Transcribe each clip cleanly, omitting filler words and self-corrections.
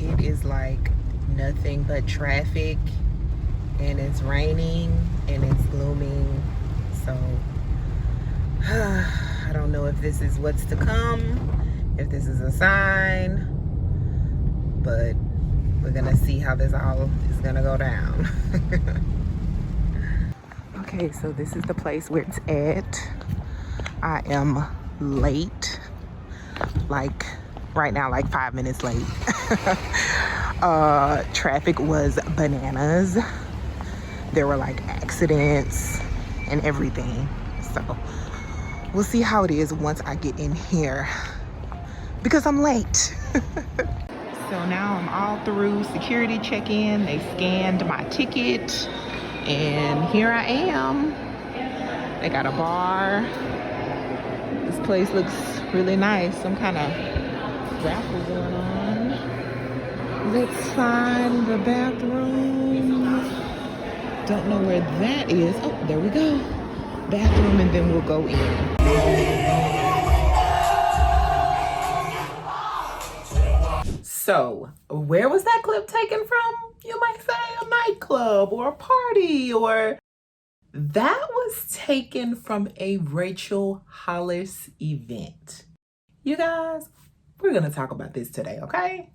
It is like nothing but traffic, and it's raining and it's glooming. So I don't know if this is what's to come, if this is a sign, but we're gonna see how this all is gonna go down. Okay, so this is the place where it's at. I am late, like right now, like 5 minutes late. Traffic was bananas. There were like accidents and everything. So we'll see how it is once I get in here because I'm late. So now I'm all through security check-in. They scanned my ticket and here I am. They got a bar. This place looks really nice. Some kind of raffle going on. Let's find the bathroom. Don't know where that is. Oh, there we go. Bathroom, and then we'll go in. So, where was that clip taken from? You might say a nightclub or a party, or that was taken from a Rachel Hollis event. You guys, we're gonna talk about this today, okay?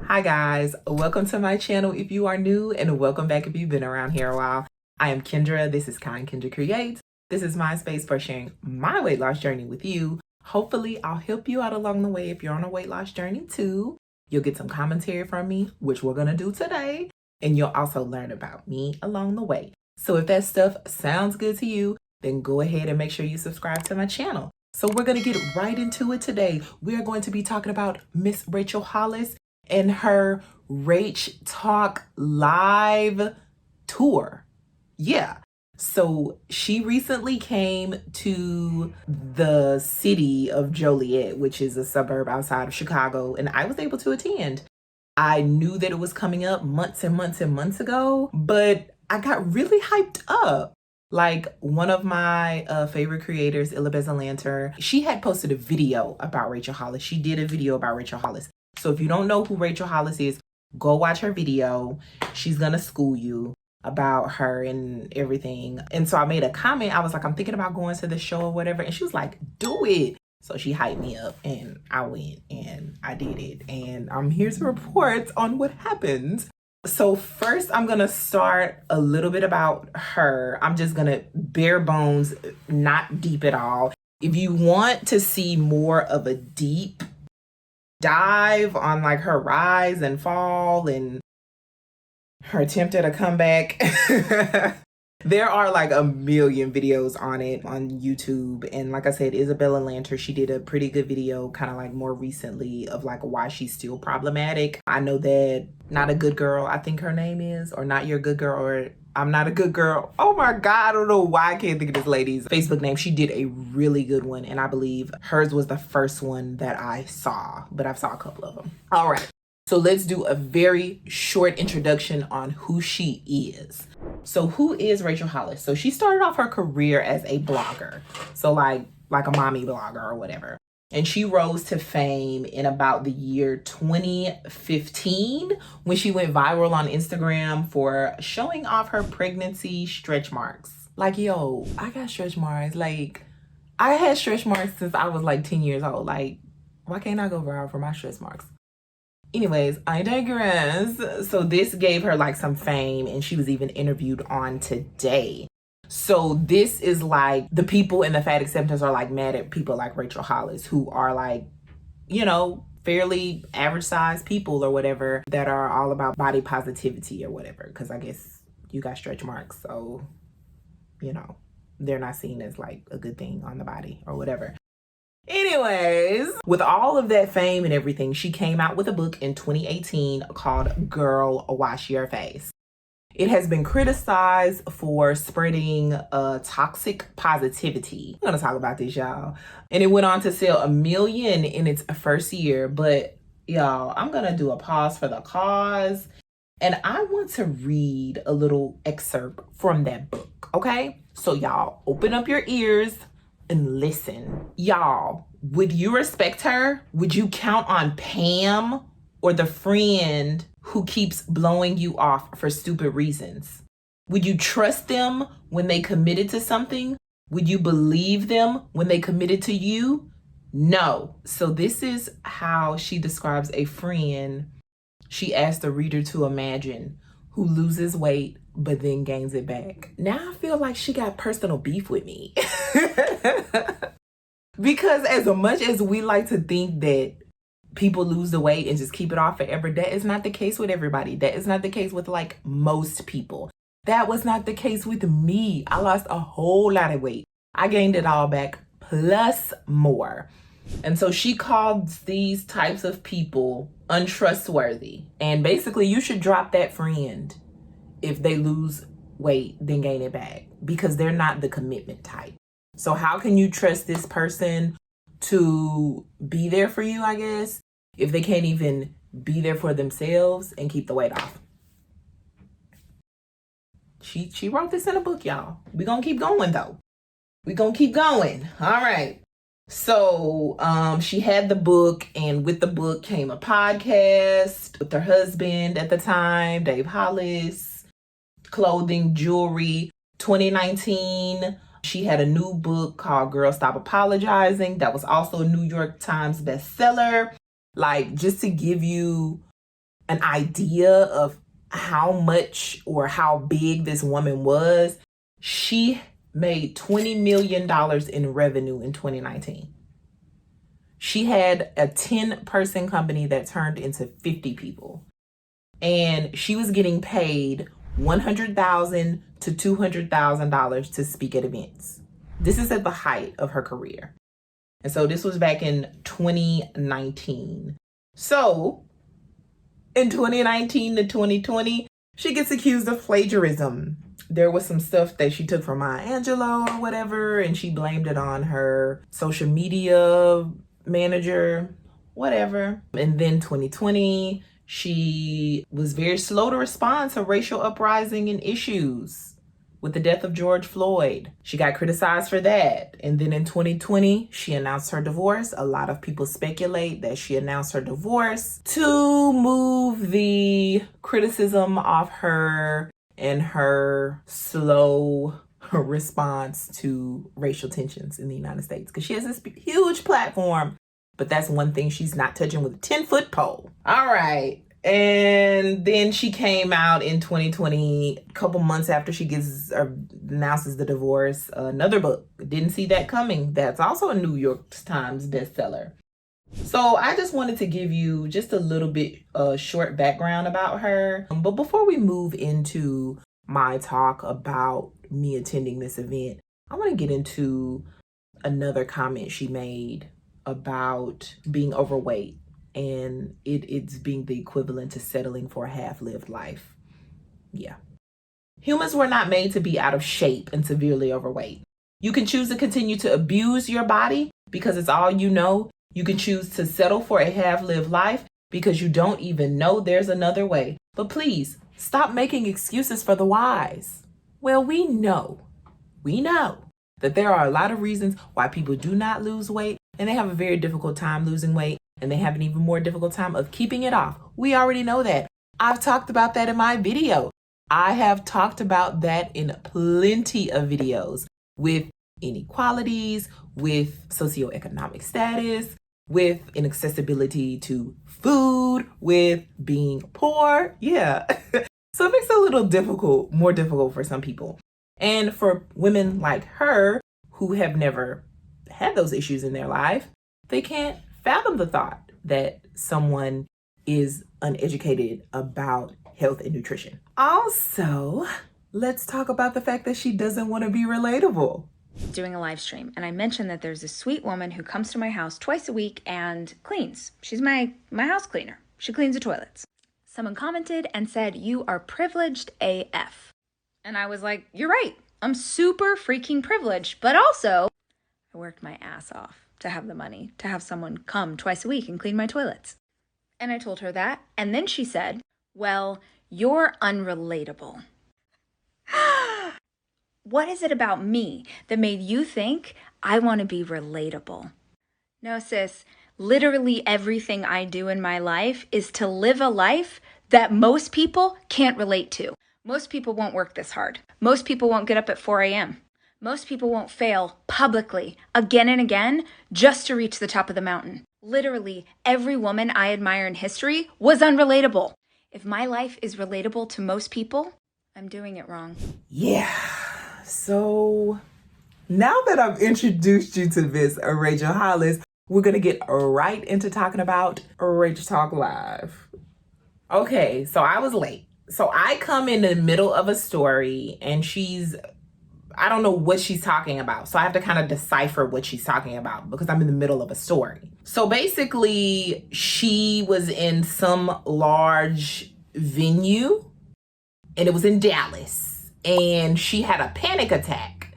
Hi guys, welcome to my channel if you are new, and welcome back if you've been around here a while. I am Kendra. This is Kendra Creates. This is my space for sharing my weight loss journey with you. Hopefully I'll help you out along the way if you're on a weight loss journey too. You'll get some commentary from me, which we're gonna do today, and you'll also learn about me along the way. So if that stuff sounds good to you, then go ahead and make sure you subscribe to my channel. So we're gonna get right into it today. We are going to be talking about Miss Rachel Hollis and her Rach Talk live tour. Yeah. So she recently came to the city of Joliet, which is a suburb outside of Chicago, and I was able to attend. I knew that it was coming up months and months and months ago, but I got really hyped up. Like one of my favorite creators, Relatability, she had posted a video about Rachel Hollis. She did a video about Rachel Hollis. So if you don't know who Rachel Hollis is, go watch her video. She's gonna school you about her and everything. And so I made a comment. I was like, I'm thinking about going to the show or whatever. And she was like, do it. So she hyped me up and I went and I did it. And I'm here to report on what happened. So first I'm gonna start a little bit about her. I'm just gonna bare bones, not deep at all. If you want to see more of a deep dive on like her rise and fall and her attempt at a comeback, there are like a million videos on it on YouTube. And like I said, Isabella Lanter, she did a pretty good video kind of like more recently of like why she's still problematic. I know that Not a Good Girl, I think her name is, or Not Your Good Girl, or I'm Not a Good Girl. Oh my God, I don't know why I can't think of this lady's Facebook name. She did a really good one, and I believe hers was the first one that I saw, but I've saw a couple of them. All right, so let's do a very short introduction on who she is. So who is Rachel Hollis? So she started off her career as a blogger, so like a mommy blogger or whatever. And she rose to fame in about the year 2015 when she went viral on Instagram for showing off her pregnancy stretch marks. Like, yo, I got stretch marks. Like, I had stretch marks since I was like 10 years old. Like, why can't I go viral for my stretch marks? Anyways, I digress. So this gave her like some fame, and she was even interviewed on Today. So this is like the people in the fat acceptance are like mad at people like Rachel Hollis, who are like, you know, fairly average sized people or whatever that are all about body positivity or whatever. Because I guess you got stretch marks, so, you know, they're not seen as like a good thing on the body or whatever. Anyways, with all of that fame and everything, she came out with a book in 2018 called Girl, Wash Your Face. It has been criticized for spreading toxic positivity. I'm gonna talk about this, y'all. And it went on to sell 1 million in its first year, but y'all, I'm going to do a pause for the cause. And I want to read a little excerpt from that book, okay? So y'all, open up your ears and listen. Y'all, would you respect her? Would you count on Pam or the friend who keeps blowing you off for stupid reasons? Would you trust them when they committed to something? Would you believe them when they committed to you? No. So this is how she describes a friend she asked the reader to imagine who loses weight but then gains it back. Now I feel like she got personal beef with me. Because as much as we like to think that people lose the weight and just keep it off forever, that is not the case with everybody. That is not the case with like most people. That was not the case with me. I lost a whole lot of weight. I gained it all back plus more. And so she calls these types of people untrustworthy. And basically, you should drop that friend if they lose weight, then gain it back, because they're not the commitment type. So how can you trust this person to be there for you, I guess, if they can't even be there for themselves and keep the weight off? She wrote this in a book, y'all. We're going to keep going, though. We're going to keep going. All right. So she had the book, and with the book came a podcast with her husband at the time, Dave Hollis, clothing, jewelry. 2019, she had a new book called Girl Stop Apologizing. That was also a New York Times bestseller. Like, just to give you an idea of how much or how big this woman was, she made $20 million in revenue in 2019. She had a 10-person company that turned into 50 people. And she was getting paid $100,000 to $200,000 to speak at events. This is at the height of her career. And so this was back in 2019. So in 2019 to 2020, she gets accused of plagiarism. There was some stuff that she took from Maya Angelou or whatever, and she blamed it on her social media manager, whatever. And then 2020, she was very slow to respond to racial uprising and issues with the death of George Floyd. She got criticized for that. And then in 2020, she announced her divorce. A lot of people speculate that she announced her divorce to move the criticism off her and her slow response to racial tensions in the United States. Because she has this huge platform, but that's one thing she's not touching with a 10-foot pole. All right. And then she came out in 2020, a couple months after she announces the divorce, another book. Didn't see that coming. That's also a New York Times bestseller. So I just wanted to give you just a little bit short background about her. But before we move into my talk about me attending this event, I want to get into another comment she made about being overweight, and it's being the equivalent to settling for a half-lived life. Yeah. Humans were not made to be out of shape and severely overweight. You can choose to continue to abuse your body because it's all you know. You can choose to settle for a half-lived life because you don't even know there's another way. But please, stop making excuses for the whys. Well, we know that there are a lot of reasons why people do not lose weight, and they have a very difficult time losing weight, and they have an even more difficult time of keeping it off. We already know that. I've talked about that in my video. I have talked about that in plenty of videos with inequalities, with socioeconomic status, with inaccessibility to food, with being poor. Yeah. So it makes it a little more difficult for some people. And for women like her who have never had those issues in their life, they can't fathom the thought that someone is uneducated about health and nutrition. Also, let's talk about the fact that she doesn't want to be relatable. Doing a live stream, and I mentioned that there's a sweet woman who comes to my house twice a week and cleans. She's my house cleaner. She cleans the toilets. Someone commented and said, "You are privileged AF." And I was like, you're right. I'm super freaking privileged, but also I worked my ass off to have the money to have someone come twice a week and clean my toilets. And I told her that. And then she said, well, you're unrelatable. What is it about me that made you think I want to be relatable? No, sis, literally everything I do in my life is to live a life that most people can't relate to. Most people won't work this hard. Most people won't get up at 4 a.m. Most people won't fail publicly again and again just to reach the top of the mountain. Literally every woman I admire in history was unrelatable. If my life is relatable to most people, I'm doing it wrong. Yeah. So now that I've introduced you to Miss Rachel Hollis, we're going to get right into talking about Rach Talk Live. Okay, so I was late. So I come in the middle of a story and I don't know what she's talking about. So I have to kind of decipher what she's talking about because I'm in the middle of a story. So basically, she was in some large venue and it was in Dallas, and she had a panic attack.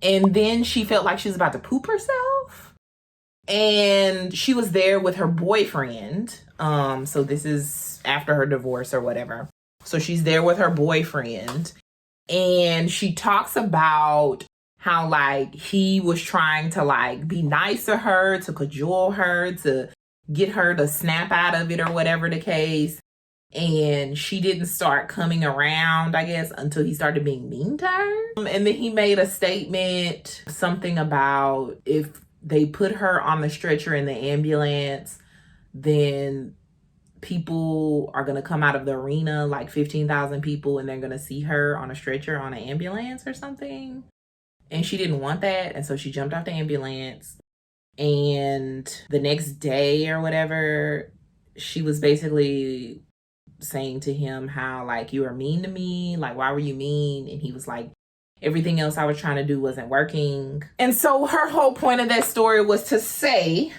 And then she felt like she was about to poop herself. And she was there with her boyfriend. So this is after her divorce or whatever. So she's there with her boyfriend. And she talks about how like he was trying to like be nice to her, to cajole her, to get her to snap out of it or whatever the case. And she didn't start coming around, I guess, until he started being mean to her. And then he made a statement, something about if they put her on the stretcher in the ambulance, then people are going to come out of the arena, like 15,000 people, and they're going to see her on a stretcher on an ambulance or something. And she didn't want that. And so she jumped off the ambulance. And the next day or whatever, she was basically saying to him how like, you were mean to me, like why were you mean? And he was like, everything else I was trying to do wasn't working. And so her whole point of that story was to say,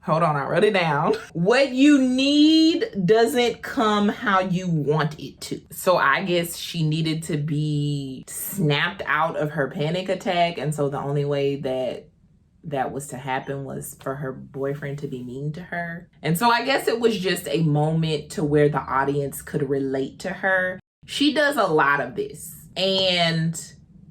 hold on, I wrote it down, what you need doesn't come how you want it to. So I guess she needed to be snapped out of her panic attack, and so the only way that was to happen was for her boyfriend to be mean to her. And so I guess it was just a moment to where the audience could relate to her. She does a lot of this. And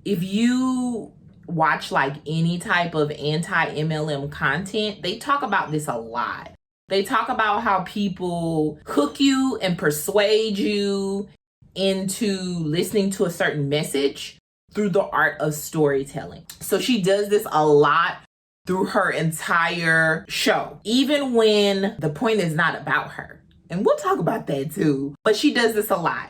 if you watch like any type of anti-MLM content, they talk about this a lot. They talk about how people hook you and persuade you into listening to a certain message through the art of storytelling. So she does this a lot through her entire show, even when the point is not about her. And we'll talk about that too. But she does this a lot.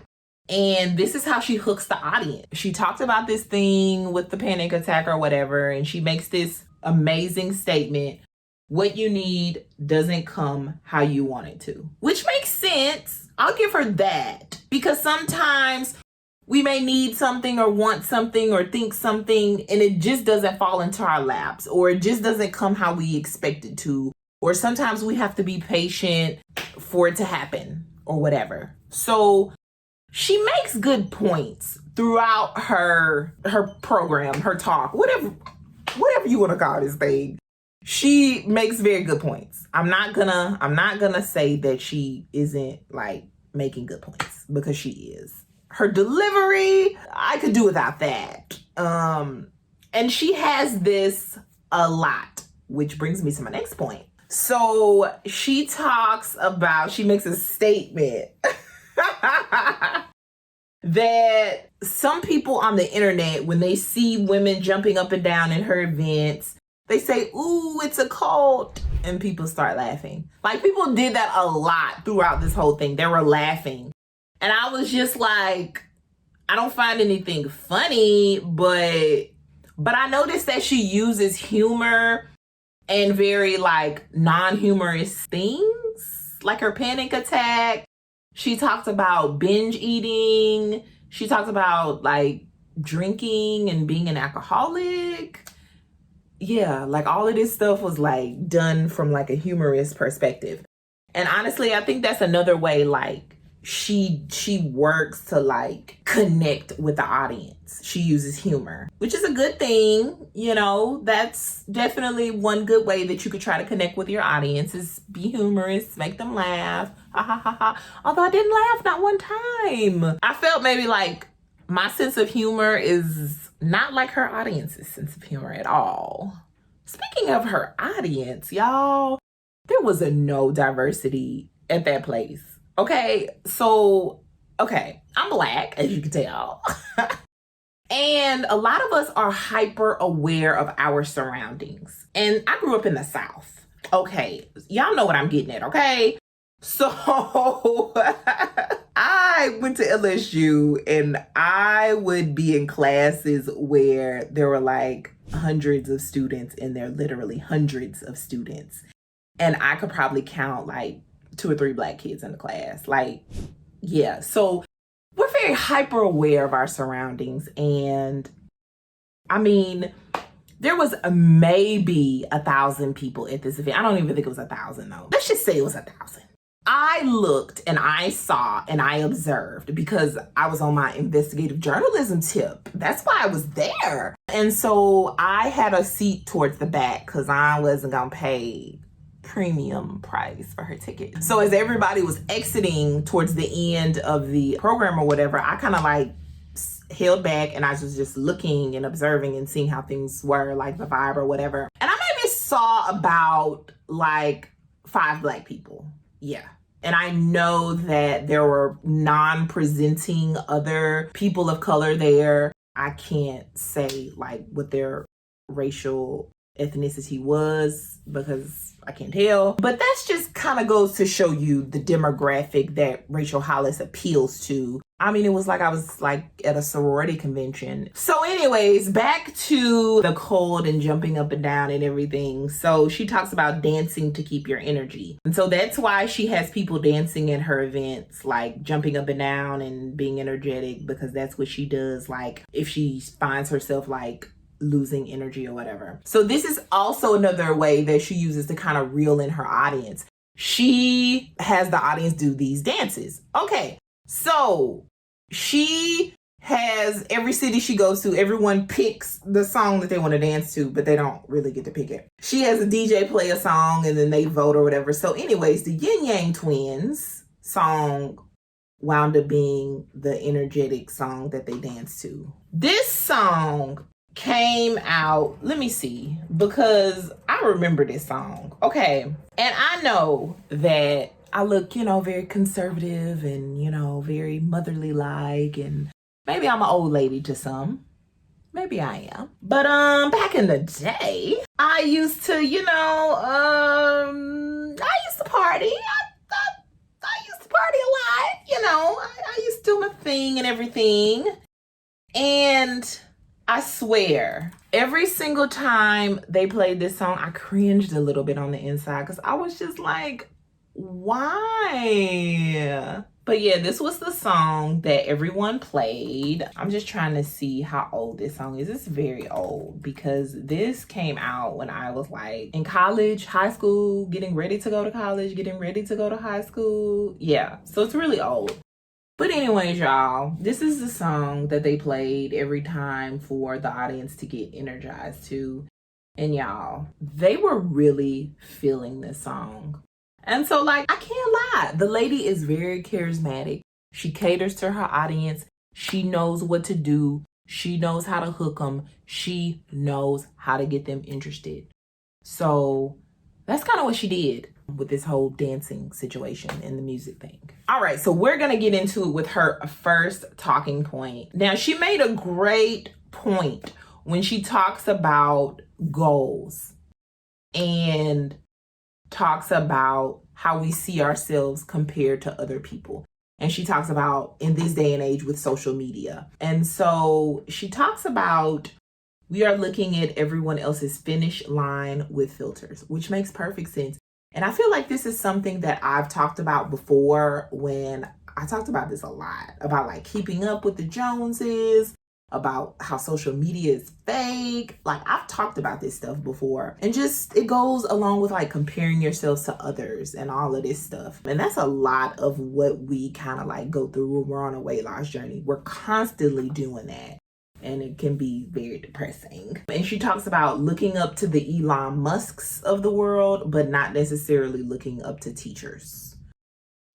And this is how she hooks the audience. She talks about this thing with the panic attack or whatever, and she makes this amazing statement. What you need doesn't come how you want it to, which makes sense. I'll give her that, because sometimes we may need something or want something or think something, and it just doesn't fall into our laps, or it just doesn't come how we expect it to. Or sometimes we have to be patient for it to happen or whatever. So she makes good points throughout her program, her talk, whatever you want to call this thing. She makes very good points. I'm not gonna say that she isn't like making good points, because she is. Her delivery, I could do without that. And she has this a lot, which brings me to my next point. So she makes a statement that some people on the internet, when they see women jumping up and down in her events, they say, ooh, it's a cult. And people start laughing. Like, people did that a lot throughout this whole thing. They were laughing. And I was just like, I don't find anything funny, but I noticed that she uses humor and very like non-humorous things, like her panic attack. She talked about binge eating. She talked about like drinking and being an alcoholic. Yeah, like all of this stuff was like done from like a humorous perspective. And honestly, I think that's another way like she works to like connect with the audience. She uses humor, which is a good thing. You know, that's definitely one good way that you could try to connect with your audience is be humorous, make them laugh. Ha ha ha ha. Although I didn't laugh not one time. I felt maybe like my sense of humor is not like her audience's sense of humor at all. Speaking of her audience, y'all, there was no diversity at that place. Okay, so, I'm Black, as you can tell. And a lot of us are hyper aware of our surroundings. And I grew up in the South. Okay, y'all know what I'm getting at, okay? So I went to LSU and I would be in classes where there were like hundreds of students in there, literally hundreds of students. And I could probably count like 2 or 3 Black kids in the class. Like, yeah. So we're very hyper aware of our surroundings. And I mean, there was maybe 1,000 people at this event. I don't even think it was 1,000 though. Let's just say it was 1,000. I looked and I saw and I observed because I was on my investigative journalism tip. That's why I was there. And so I had a seat towards the back because I wasn't going to pay premium price for her ticket. So as everybody was exiting towards the end of the program or whatever, I kind of like held back and I was just looking and observing and seeing how things were, like the vibe or whatever. And I maybe saw about like 5 Black people. Yeah. And I know that there were non-presenting other people of color there. I can't say like what their racial ethnicity was because I can't tell. But that's just kind of goes to show you the demographic that Rachel Hollis appeals to. I mean, it was like I was like at a sorority convention. So anyways, back to the cold and jumping up and down and everything. So she talks about dancing to keep your energy. And so that's why she has people dancing at her events, like jumping up and down and being energetic, because that's what she does. Like if she finds herself like losing energy or whatever. So this is also another way that she uses to kind of reel in her audience. She has the audience do these dances. Okay, so she has every city she goes to, everyone picks the song that they want to dance to, but they don't really get to pick it. She has a DJ play a song and then they vote or whatever. So anyways, the Yin Yang Twins song wound up being the energetic song that they danced to. This song came out, let me see, because I remember this song. Okay. And I know that I look, very conservative and, very motherly like, and maybe I'm an old lady to some. Maybe I am. But back in the day, I used to, I used to party. I used to party a lot, I used to do my thing and everything. And I swear, every single time they played this song, I cringed a little bit on the inside because I was just like, why? But yeah, this was the song that everyone played. I'm just trying to see how old this song is. It's very old because this came out when I was like in college, high school, getting ready to go to college, getting ready to go to high school. Yeah, so it's really old. But anyways, y'all, this is the song that they played every time for the audience to get energized to. And y'all, they were really feeling this song. And so like, I can't lie. The lady is very charismatic. She caters to her audience. She knows what to do. She knows how to hook them. She knows how to get them interested. So that's kind of what she did with this whole dancing situation and the music thing. All right, so we're going to get into it with her first talking point. Now, she made a great point when she talks about goals and talks about how we see ourselves compared to other people. And she talks about in this day and age with social media. And so she talks about we are looking at everyone else's finish line with filters, which makes perfect sense. And I feel like this is something that I've talked about before when I talked about this a lot, about like keeping up with the Joneses. about how social media is fake. Like, I've talked about this stuff before, and just it goes along with like comparing yourselves to others and all of this stuff. And that's a lot of what we kind of like go through when we're on a weight loss journey. We're constantly doing that, and it can be very depressing. And she talks about looking up to the Elon Musks of the world, but not necessarily looking up to teachers.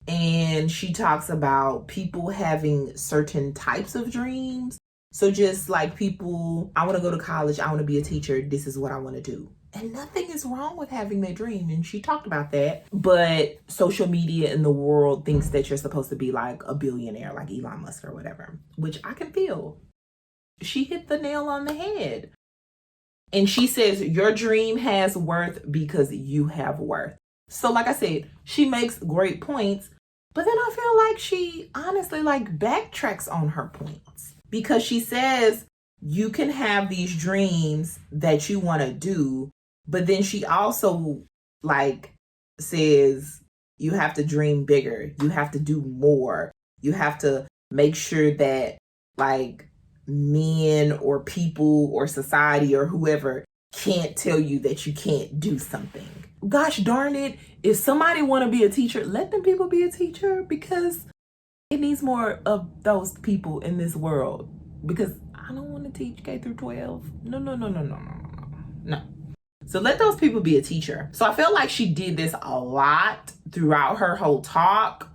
And she talks about people having certain types of dreams. So just like people, I want to go to college, I want to be a teacher, this is what I want to do. And nothing is wrong with having that dream. And she talked about that. But social media and the world thinks that you're supposed to be like a billionaire, like Elon Musk or whatever, which I can feel. She hit the nail on the head. And she says, your dream has worth because you have worth. So like I said, she makes great points, but then I feel like she honestly like backtracks on her points. Because she says you can have these dreams that you want to do, but then she also like says you have to dream bigger. You have to do more. You have to make sure that like men or people or society or whoever can't tell you that you can't do something. Gosh darn it. If somebody want to be a teacher, let them people be a teacher, because it needs more of those people in this world. Because I don't want to teach K through 12. No. So let those people be a teacher. So I felt like she did this a lot throughout her whole talk.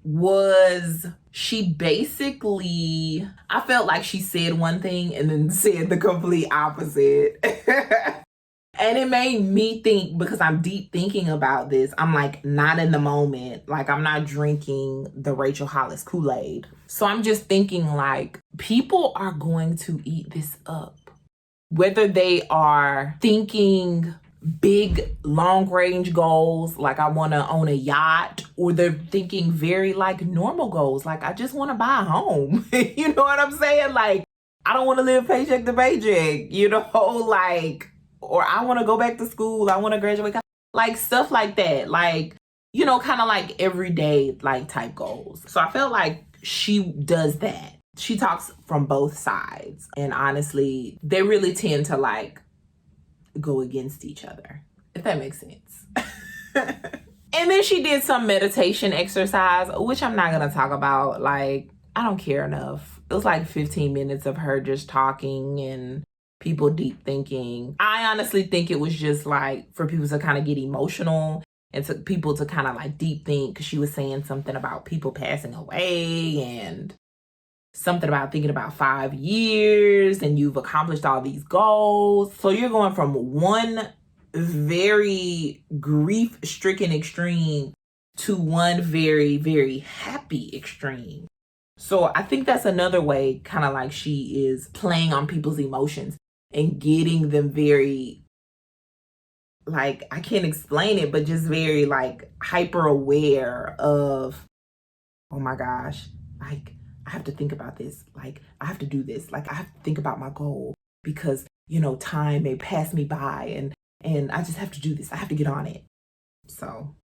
Was she basically, I felt like she said one thing and then said the complete opposite. And it made me think, because I'm deep thinking about this, I'm like not in the moment. Like, I'm not drinking the Rachel Hollis Kool-Aid. So I'm just thinking like people are going to eat this up. Whether they are thinking big long range goals, like I want to own a yacht, or they're thinking very like normal goals, like I just want to buy a home. You know what I'm saying? Like, I don't want to live paycheck to paycheck, you know, like, or I want to go back to school, I want to graduate, like stuff like that, like, you know, kind of like everyday like type goals. So I felt like she does that. She talks from both sides, and honestly they really tend to like go against each other, if that makes sense. And then she did some meditation exercise, which I'm not gonna talk about. Like, I don't care enough. It was like 15 minutes of her just talking and people deep thinking. I honestly think it was just like for people to kind of get emotional and to people to kind of like deep think, because she was saying something about people passing away and something about thinking about 5 years and you've accomplished all these goals. So you're going from one very grief-stricken extreme to one very, very happy extreme. So I think that's another way kind of like she is playing on people's emotions and getting them very, like, I can't explain it, but just very like hyper aware of, oh my gosh, like I have to think about this. Like, I have to do this. Like, I have to think about my goal because, you know, time may pass me by and I just have to do this. I have to get on it. So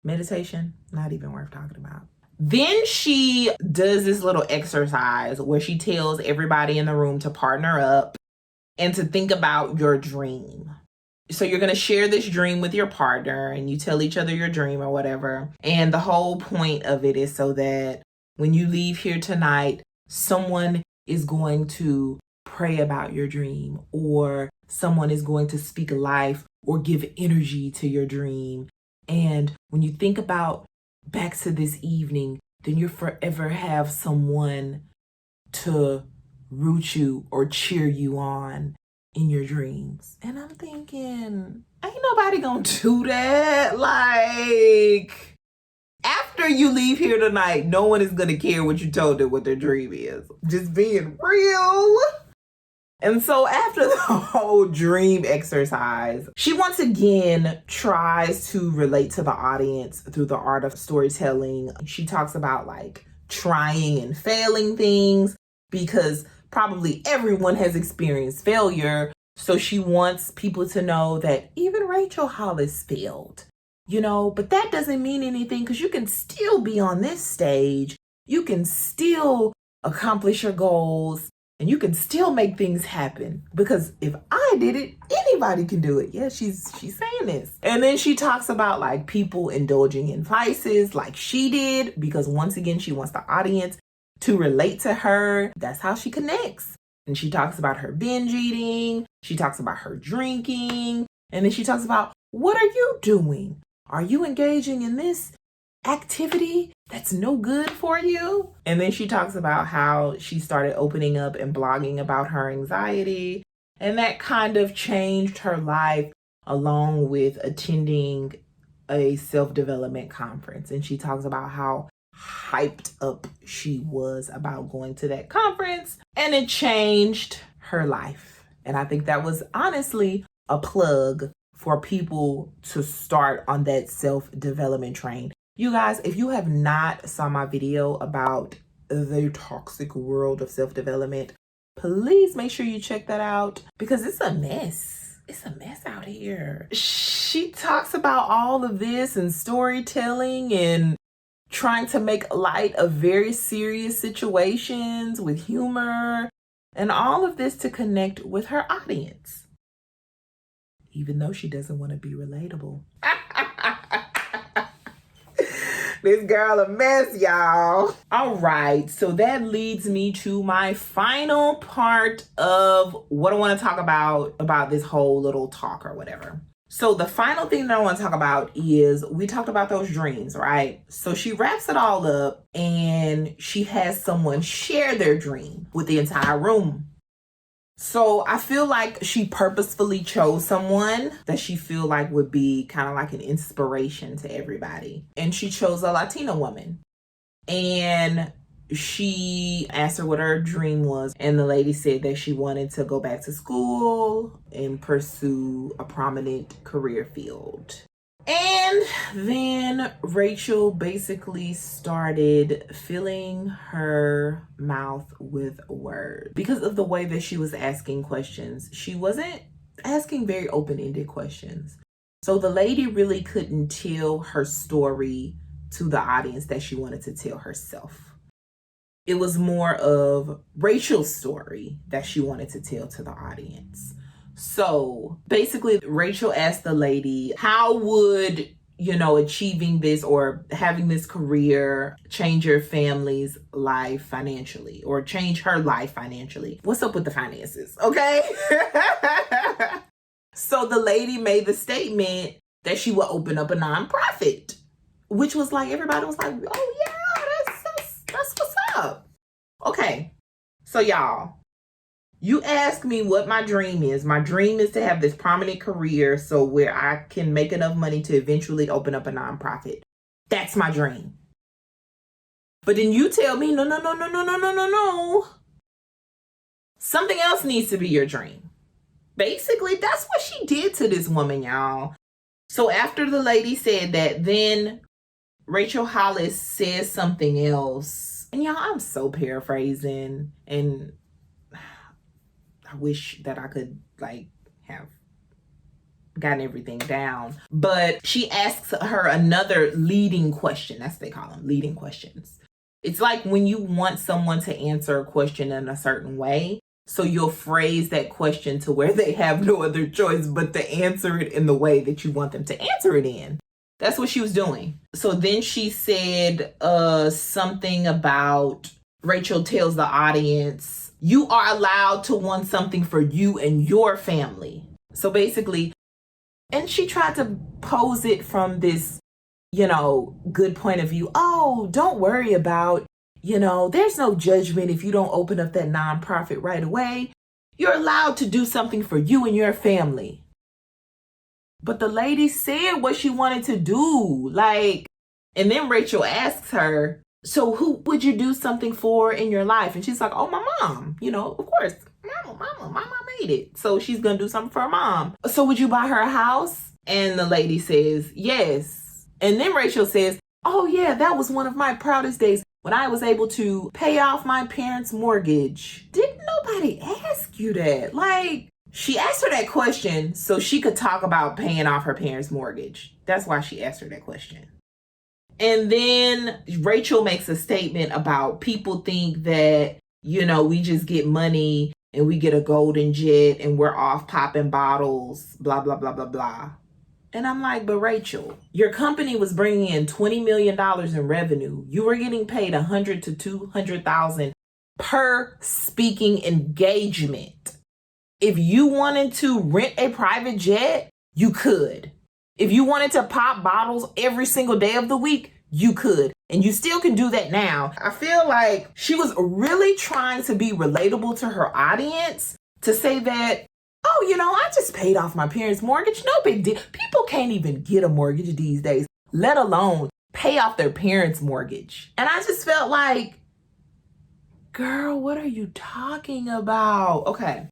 meditation, not even worth talking about. Then she does this little exercise where she tells everybody in the room to partner up and to think about your dream. So you're going to share this dream with your partner and you tell each other your dream or whatever. And the whole point of it is so that when you leave here tonight, someone is going to pray about your dream, or someone is going to speak life or give energy to your dream. And when you think about back to this evening, then you forever have someone to root you or cheer you on in your dreams. And I'm thinking, ain't nobody gonna do that. Like, after you leave here tonight, no one is gonna care what you told them what their dream is. Just being real. And so after the whole dream exercise, she once again tries to relate to the audience through the art of storytelling. She talks about like trying and failing things, because probably everyone has experienced failure. So she wants people to know that even Rachel Hollis failed, you know, but that doesn't mean anything, because you can still be on this stage. You can still accomplish your goals. And you can still make things happen, because if I did it, anybody can do it. Yeah, she's saying this. And then she talks about like people indulging in vices like she did, because once again, she wants the audience to relate to her. That's how she connects. And she talks about her binge eating. She talks about her drinking. And then she talks about, what are you doing? Are you engaging in this activity that's no good for you? And then she talks about how she started opening up and blogging about her anxiety, and that kind of changed her life, along with attending a self-development conference. And she talks about how hyped up she was about going to that conference, and it changed her life. And I think that was honestly a plug for people to start on that self-development train. You guys, if you have not saw my video about the toxic world of self-development, please make sure you check that out, because it's a mess. It's a mess out here. She talks about all of this and storytelling and trying to make light of very serious situations with humor, and all of this to connect with her audience, even though she doesn't want to be relatable. This girl a mess, y'all. All right, so that leads me to my final part of what I want to talk about this whole little talk or whatever. So the final thing that I want to talk about is, we talked about those dreams, right? So she wraps it all up and she has someone share their dream with the entire room. So I feel like she purposefully chose someone that she feel like would be kind of like an inspiration to everybody. And she chose a Latina woman. And she asked her what her dream was. And the lady said that she wanted to go back to school and pursue a prominent career field. And then Rachel basically started filling her mouth with words because of the way that she was asking questions. She wasn't asking very open-ended questions. So the lady really couldn't tell her story to the audience that she wanted to tell herself. It was more of Rachel's story that she wanted to tell to the audience. So basically, Rachel asked the lady, how would, achieving this or having this career change your family's life financially, or change her life financially? What's up with the finances? Okay. So the lady made the statement that she would open up a nonprofit, which was like, everybody was like, oh yeah, that's what's up. Okay. So y'all, you ask me what my dream is. My dream is to have this prominent career, so where I can make enough money to eventually open up a nonprofit. That's my dream. But then you tell me, no. Something else needs to be your dream. Basically, that's what she did to this woman, y'all. So after the lady said that, then Rachel Hollis says something else. And y'all, I'm so paraphrasing, and I wish that I could have gotten everything down. But she asks her another leading question. That's what they call them, leading questions. It's like when you want someone to answer a question in a certain way, so you'll phrase that question to where they have no other choice but to answer it in the way that you want them to answer it in. That's what she was doing. So then she said something about, Rachel tells the audience, you are allowed to want something for you and your family. So basically, and she tried to pose it from this, good point of view. Oh, don't worry about, there's no judgment if you don't open up that nonprofit right away. You're allowed to do something for you and your family. But the lady said what she wanted to do. And then Rachel asks her, so who would you do something for in your life? And she's like, oh, my mom. Of course, my mom made it. So she's going to do something for her mom. So would you buy her a house? And the lady says, yes. And then Rachel says, oh, yeah, that was one of my proudest days when I was able to pay off my parents' mortgage. Didn't nobody ask you that? She asked her that question so she could talk about paying off her parents' mortgage. That's why she asked her that question. And then Rachel makes a statement about people think that we just get money and we get a golden jet and we're off popping bottles, blah, blah, blah, blah, blah. And I'm like, but Rachel, your company was bringing in $20 million in revenue. You were getting paid $100,000 to $200,000 per speaking engagement. If you wanted to rent a private jet, you could. If you wanted to pop bottles every single day of the week, you could. And you still can do that now. I feel like she was really trying to be relatable to her audience to say that, oh, I just paid off my parents' mortgage. No big deal. People can't even get a mortgage these days, let alone pay off their parents' mortgage. And I just felt like, girl, what are you talking about? Okay.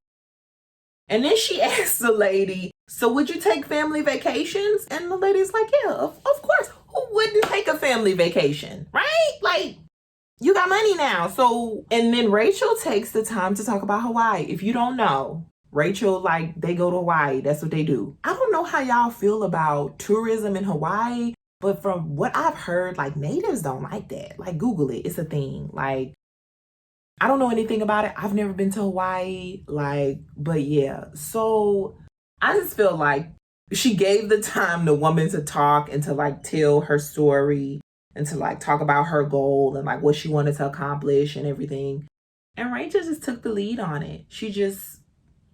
And then she asked the lady, so would you take family vacations? And the lady's like, yeah, of course. Who wouldn't take a family vacation, right? Like, you got money now. So, and then Rachel takes the time to talk about Hawaii. If you don't know, Rachel, like, they go to Hawaii. That's what they do. I don't know how y'all feel about tourism in Hawaii, but from what I've heard, like, natives don't like that. Like, Google it. It's a thing. Like, I don't know anything about it. I've never been to Hawaii. But yeah. So I just feel like she gave the time the woman to talk and to tell her story and to talk about her goal and what she wanted to accomplish and everything. And Rachel just took the lead on it. She just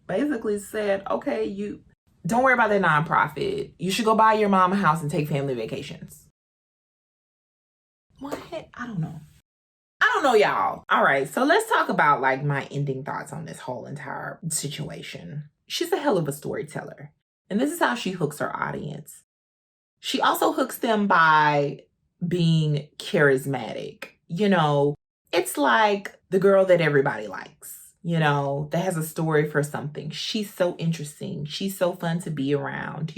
basically said, okay, you don't worry about that nonprofit. You should go buy your mom a house and take family vacations. What? I don't know, y'all. All right, so let's talk about my ending thoughts on this whole entire situation. She's a hell of a storyteller. And this is how she hooks her audience. She also hooks them by being charismatic. It's like the girl that everybody likes. That has a story for something. She's so interesting. She's so fun to be around,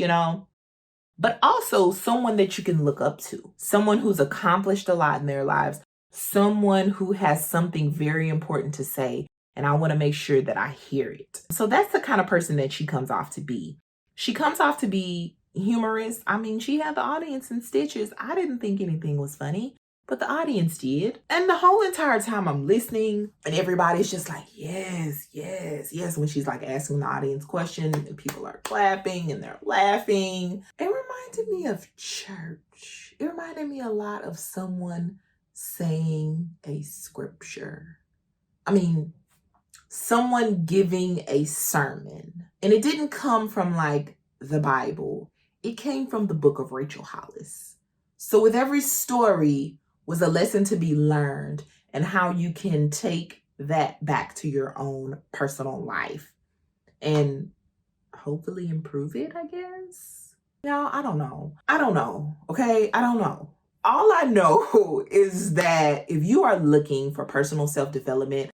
but also someone that you can look up to, someone who's accomplished a lot in their lives, someone who has something very important to say, and I want to make sure that I hear it. So that's the kind of person that she comes off to be. She comes off to be humorous. I mean, she had the audience in stitches. I didn't think anything was funny, but the audience did. And the whole entire time I'm listening and everybody's just like, yes, yes, yes. When she's asking the audience questions and people are clapping and they're laughing. It reminded me of church. It reminded me a lot of someone saying a scripture. I mean, someone giving a sermon. And it didn't come from the Bible. It came from the book of Rachel Hollis. So with every story was a lesson to be learned and how you can take that back to your own personal life and hopefully improve it, I guess. Y'all, I don't know. Okay, I don't know. All I know is that if you are looking for personal self-development,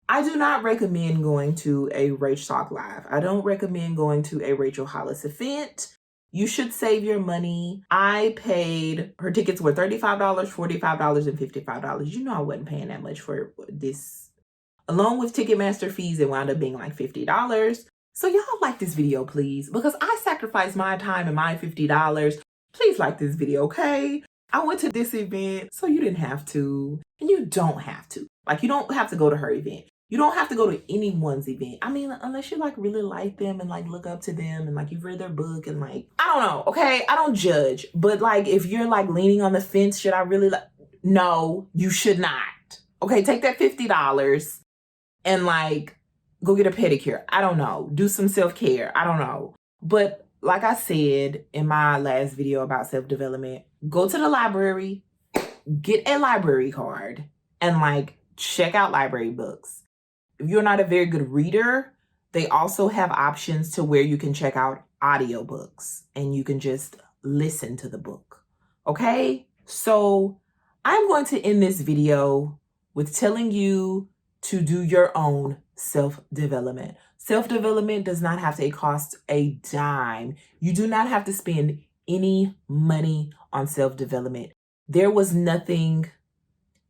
I do not recommend going to a Rach Talk Live. I don't recommend going to a Rachel Hollis event. You should save your money. I paid, her tickets were $35, $45, and $55. I wasn't paying that much for this. Along with Ticketmaster fees, it wound up being $50. So y'all like this video, please, because I sacrificed my time and my $50. Please like this video, okay? I went to this event, so you didn't have to, and you don't have to. You don't have to go to her event. You don't have to go to anyone's event. I mean, unless you really like them and look up to them and you've read their book and I don't know, okay? I don't judge. But if you're leaning on the fence, should I really no, you should not. Okay, take that $50 and go get a pedicure. I don't know. Do some self-care. I don't know. But like I said in my last video about self-development, go to the library, get a library card, and check out library books. If you're not a very good reader, they also have options to where you can check out audiobooks and you can just listen to the book. Okay? So I'm going to end this video with telling you to do your own self-development. Self-development does not have to cost a dime. You do not have to spend any money on self-development. There was nothing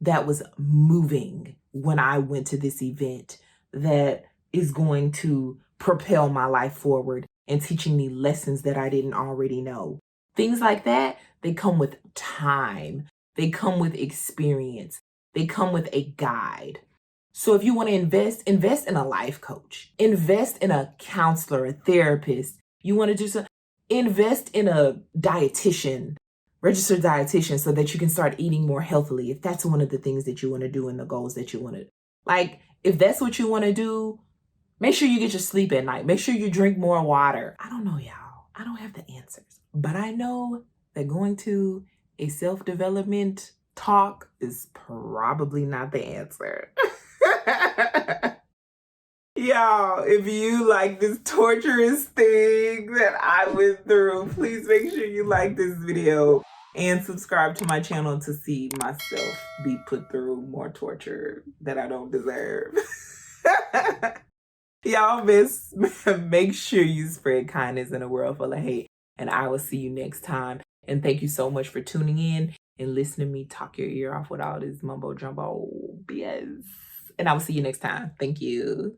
that was moving when I went to this event that is going to propel my life forward and teaching me lessons that I didn't already know. Things like that, they come with time. They come with experience. They come with a guide. So if you want to invest in a life coach, invest in a counselor, a therapist. You want to do some, invest in a dietitian, registered dietitian, so that you can start eating more healthily. If that's one of the things that you want to do and the goals that you want to, like, if that's what you want to do, make sure you get your sleep at night. Make sure you drink more water. I don't know, y'all. I don't have the answers, but I know that going to a self-development talk is probably not the answer. Y'all, if you like this torturous thing that I went through, please make sure you like this video and subscribe to my channel to see myself be put through more torture that I don't deserve. Y'all make sure you spread kindness in a world full of hate, and I will see you next time. And thank you so much for tuning in and listening to me talk your ear off with all this mumbo jumbo BS. And I will see you next time. Thank you.